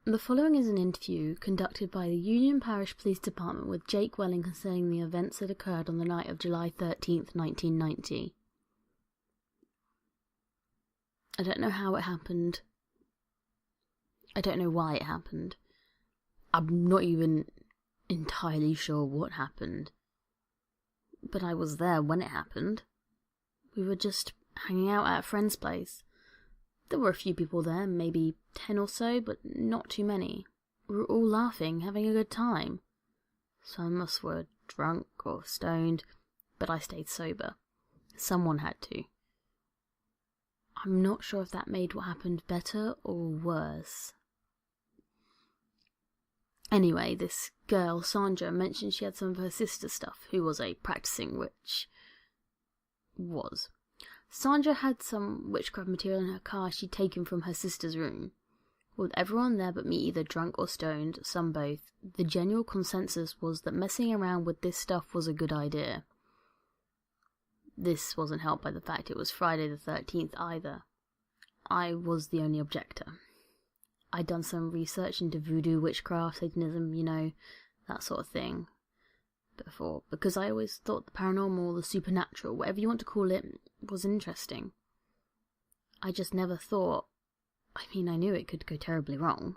The following is an interview conducted by the Union Parish Police Department with Jake Welling concerning the events that occurred on the night of July 13th, 1990. I don't know how it happened. I don't know why it happened. I'm not even entirely sure what happened. But I was there when it happened. We were just hanging out at a friend's place. There were a few people there, maybe 10 or so, but not too many. We were all laughing, having a good time. Some of us were drunk or stoned, but I stayed sober. Someone had to. I'm not sure if that made what happened better or worse. Anyway, this girl, Sandra, mentioned she had some of her sister's stuff, who was a practicing witch. Sandra had some witchcraft material in her car she'd taken from her sister's room. With everyone there but me either drunk or stoned, some both, the general consensus was that messing around with this stuff was a good idea. This wasn't helped by the fact it was Friday the 13th either. I was the only objector. I'd done some research into voodoo, witchcraft, Satanism, that sort of thing before, because I always thought the paranormal, the supernatural, whatever you want to call it, was interesting. I just never thought, I knew it could go terribly wrong.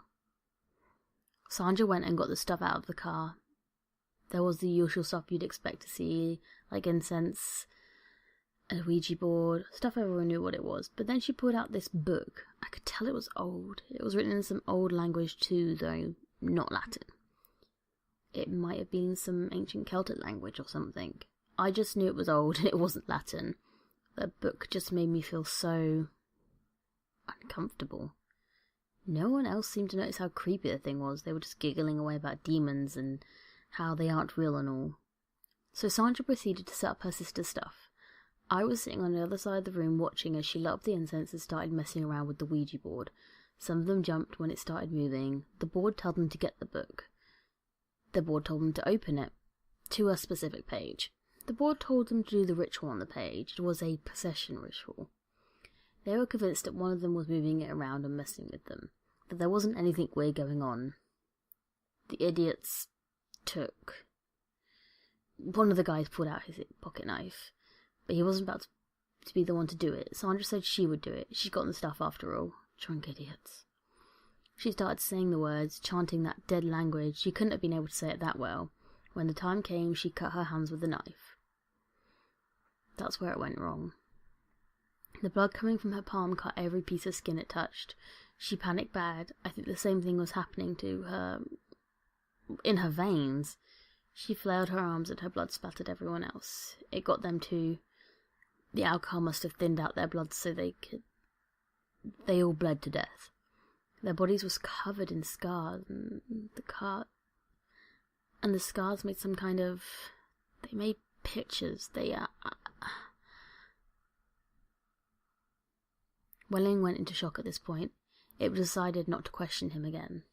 Sandra went and got the stuff out of the car. There was the usual stuff you'd expect to see, like incense, a Ouija board, stuff everyone knew what it was, but then she pulled out this book. I could tell it was old. It was written in some old language too, though not Latin. It might have been some ancient Celtic language or something. I just knew it was old and it wasn't Latin. The book just made me feel so uncomfortable. No one else seemed to notice how creepy the thing was. They were just giggling away about demons and how they aren't real and all. So Sandra proceeded to set up her sister's stuff. I was sitting on the other side of the room watching as she lit up the incense and started messing around with the Ouija board. Some of them jumped when it started moving. The board told them to get the book. The board told them to open it to a specific page. The board told them to do the ritual on the page. It was a possession ritual. They were convinced that one of them was moving it around and messing with them, that there wasn't anything weird going on. The idiots took... One of the guys pulled out his pocket knife, but he wasn't about to be the one to do it. Sandra said she would do it. She'd gotten the stuff after all. Drunk idiots. She started saying the words, chanting that dead language. She couldn't have been able to say it that well. When the time came, she cut her hands with a knife. That's where it went wrong. The blood coming from her palm cut every piece of skin it touched. She panicked bad. I think the same thing was happening to her in her veins. She flailed her arms and her blood splattered everyone else. It got them too. The alcohol must have thinned out their blood so they all bled to death. Their bodies was covered in scars, and the scars made some kind of... They made pictures. Welling went into shock at this point. It was decided not to question him again.